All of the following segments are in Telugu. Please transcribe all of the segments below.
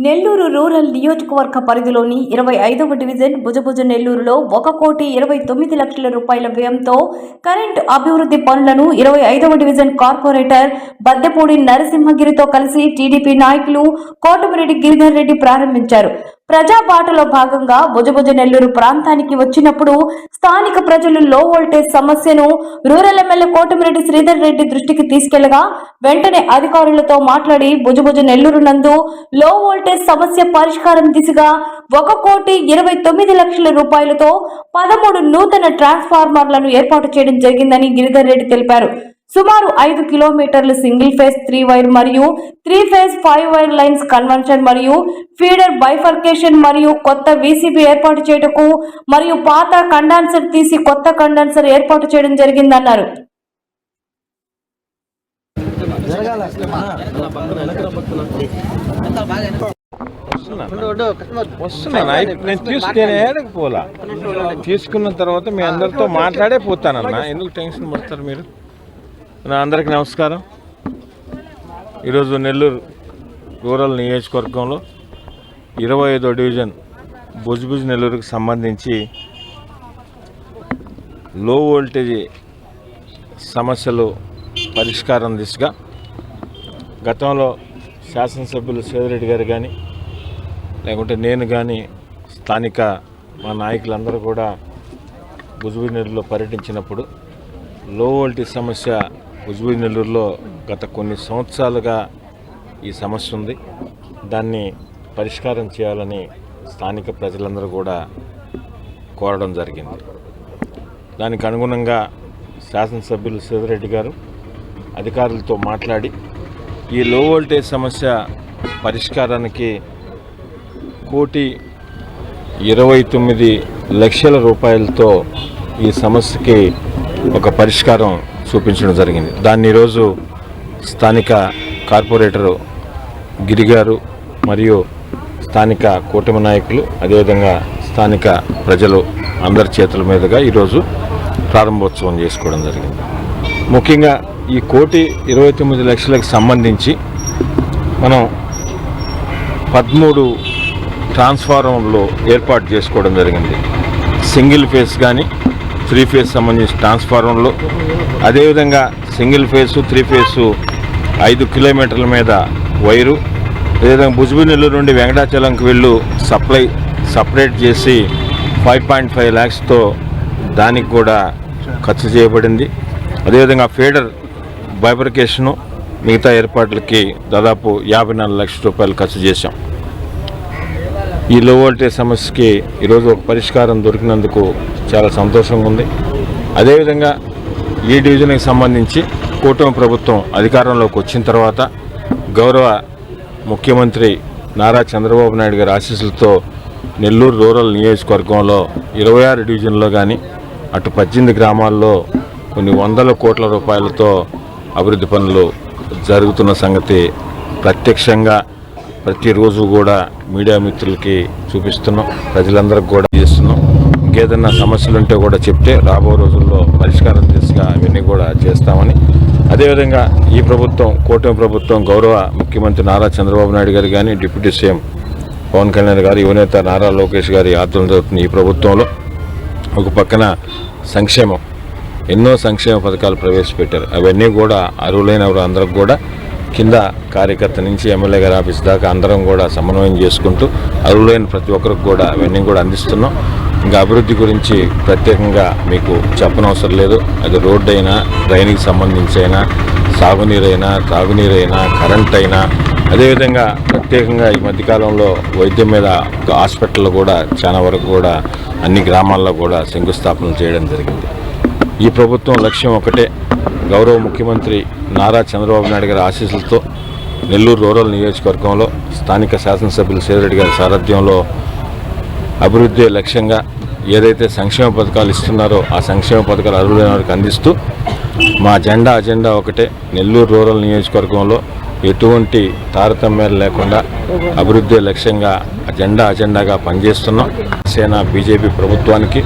నెల్లూరు రూరల్ నియోజకవర్గ పరిధిలోని 25వ డివిజన్ భుజభుజ నెల్లూరులో 1,29,00,000 రూపాయల వ్యయంతో కరెంటు అభివృద్ధి పనులను 25వ డివిజన్ కార్పొరేటర్ బద్దెపూడి నరసింహగిరితో కలిసి టీడీపీ నాయకులు కోటమిరెడ్డి గిరిధర్ రెడ్డి ప్రారంభించారు. ప్రజాబాటలో భాగంగా భుజభుజ నెల్లూరు ప్రాంతానికి వచ్చినప్పుడు స్థానిక ప్రజలు లో వోల్టేజ్ సమస్యను రూరల్ ఎమ్మెల్యే కోటమిరెడ్డి శ్రీధర్ రెడ్డి దృష్టికి తీసుకెళ్లగా వెంటనే అధికారులతో మాట్లాడి భుజభుజ నెల్లూరు నందు లో వోల్టేజ్ సమస్య పరిష్కారం దిశగా 1,29,00,000 రూపాయలతో 13 నూతన ట్రాన్స్ఫార్మర్లను ఏర్పాటు చేయడం జరిగిందని గిరిధర్ రెడ్డి తెలిపారు. సుమారు 5 కిలోమీటర్లు సింగిల్ ఫేజ్ 3 వైర్ మరియు 3 ఫేజ్ 5 వైర్ లైన్స్ కన్వర్షన్ మరియు ఫీడర్ బైఫర్కేషన్ మరియు కొత్త వీసీబీ ఏర్పాటు చేయటకు మరియు పాత కండెన్సర్ తీసి కొత్త కండెన్సర్ ఏర్పాటు చేయడం జరిగిందన్నారు. తీసుకున్న తర్వాత మీ అందరితో మాట్లాడే పోతానన్నా, ఎందుకు టెన్షన్ పడతారు మీరు? నా అందరికీ నమస్కారం. ఈరోజు నెల్లూరు రూరల్ నియోజకవర్గంలో 25వ డివిజన్ భుజభుజ నెల్లూరుకు సంబంధించి లో వోల్టేజ్ సమస్యలు పరిష్కారం దిశగా గతంలో శాసనసభ్యులు సేదిరెడ్డి గారు కానీ లేకుంటే నేను కానీ స్థానిక మా నాయకులందరూ కూడా భుజభుజ నెల్లూరులో పర్యటించినప్పుడు లో వోల్టేజ్ సమస్య భుజభుజ నెల్లూరులో గత కొన్ని సంవత్సరాలుగా ఈ సమస్య ఉంది. దాన్ని పరిష్కారం చేయాలని స్థానిక ప్రజలందరూ కూడా కోరడం జరిగింది. దానికి అనుగుణంగా శాసనసభ్యులు సేదిరెడ్డి గారు అధికారులతో మాట్లాడి ఈ లో వోల్టేజ్ సమస్య పరిష్కారానికి 1,29,00,000 రూపాయలతో ఈ సమస్యకి ఒక పరిష్కారం చూపించడం జరిగింది. దాన్ని ఈరోజు స్థానిక కార్పొరేటరు గిరి గారు మరియు స్థానిక కూటమి నాయకులు అదేవిధంగా స్థానిక ప్రజలు అందరి చేతుల మీదుగా ఈరోజు ప్రారంభోత్సవం చేసుకోవడం జరిగింది. ముఖ్యంగా ఈ 1,29,00,000కి సంబంధించి మనం 13 ట్రాన్స్ఫార్మర్లు ఏర్పాటు చేసుకోవడం జరిగింది. సింగిల్ ఫేస్ కానీ 3 ఫేజ్ సంబంధించిన ట్రాన్స్ఫార్మర్లు, అదేవిధంగా సింగిల్ ఫేసు 3 ఫేసు 5 కిలోమీటర్ల మీద వైరు, అదేవిధంగా భుజభుజ నెల్లూరు నుండి వెంకటాచలంకి వెళ్ళు సపరేట్ చేసి 5.5 lakhsతో దానికి కూడా ఖర్చు చేయబడింది. అదేవిధంగా ఫీడర్ బైఫర్కేషను మిగతా ఏర్పాట్లకి దాదాపు 54 లక్షల రూపాయలు ఖర్చు చేశాం. ఈ లో వోల్టేజ్ సమస్యకి ఈరోజు ఒక పరిష్కారం దొరికినందుకు చాలా సంతోషంగా ఉంది. అదేవిధంగా ఈ డివిజన్కి సంబంధించి కూటమి ప్రభుత్వం అధికారంలోకి వచ్చిన తర్వాత గౌరవ ముఖ్యమంత్రి నారా చంద్రబాబు నాయుడు గారి ఆశీస్సులతో నెల్లూరు రూరల్ నియోజకవర్గంలో 26 డివిజన్లో కానీ అటు 18 గ్రామాల్లో కొన్ని 100 కోట్ల రూపాయలతో అభివృద్ధి పనులు జరుగుతున్న సంగతి ప్రత్యక్షంగా ప్రతిరోజు కూడా మీడియా మిత్రులకి చూపిస్తున్నాం, ప్రజలందరికీ కూడా చేస్తున్నాం. ఇంకేదన్నా సమస్యలు ఉంటే కూడా చెప్తే రాబో రోజుల్లో పరిష్కారం దిశగా అవన్నీ కూడా చేస్తామని, అదేవిధంగా ఈ ప్రభుత్వం కూటమి ప్రభుత్వం గౌరవ ముఖ్యమంత్రి నారా చంద్రబాబు నాయుడు గారు కానీ డిప్యూటీ సీఎం పవన్ కళ్యాణ్ గారు యువనేత నారా లోకేష్ గారి ఆధ్వర్యంలో జరుగుతున్న ఈ ప్రభుత్వంలో ఒక పక్కన సంక్షేమం ఎన్నో సంక్షేమ పథకాలు ప్రవేశపెట్టారు. అవన్నీ కూడా అర్హులైన అందరికి కూడా కింద కార్యకర్త నుంచి ఎమ్మెల్యే గారి ఆఫీస్ దాకా అందరం కూడా సమన్వయం చేసుకుంటూ అర్హులైన ప్రతి ఒక్కరికి కూడా అవన్నీ కూడా అందిస్తున్నాం. ఇంకా అభివృద్ధి గురించి ప్రత్యేకంగా మీకు చెప్పనవసరం లేదు. అది రోడ్డు అయినా, డ్రైనేజీకి సంబంధించి అయినా, సాగునీరైనా, తాగునీరైనా, కరెంట్ అయినా, అదేవిధంగా ప్రత్యేకంగా ఈ మధ్యకాలంలో వైద్యం మీద హాస్పిటల్లో కూడా చాలా వరకు కూడా అన్ని గ్రామాల్లో కూడా శంకుస్థాపనలు చేయడం జరిగింది. ఈ ప్రభుత్వం లక్ష్యం ఒకటే, గౌరవ ముఖ్యమంత్రి నారా చంద్రబాబు నాయుడు గారి ఆశీస్సులతో నెల్లూరు రూరల్ నియోజకవర్గంలో స్థానిక శాసనసభ్యులు సేదిరెడ్డి గారి సారథ్యంలో అభివృద్ధి లక్ష్యంగా ఏదైతే సంక్షేమ పథకాలు ఇస్తున్నారో ఆ సంక్షేమ పథకాలు అర్హులైన వారికి అందిస్తూ మా అజెండా ఒకటే, నెల్లూరు రూరల్ నియోజకవర్గంలో ఎటువంటి తారతమ్యాలు లేకుండా అభివృద్ధి లక్ష్యంగా అజెండాగా పనిచేస్తున్నాం. సేన బీజేపీ ప్రభుత్వానికి,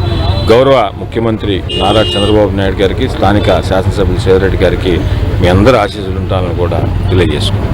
గౌరవ ముఖ్యమంత్రి నారా చంద్రబాబు నాయుడు గారికి, స్థానిక శాసనసభ్యులు సేదిరెడ్డి గారికి మీ అందరూ ఆశీస్సులు ఉంటారని కూడా తెలియజేసుకున్నాం.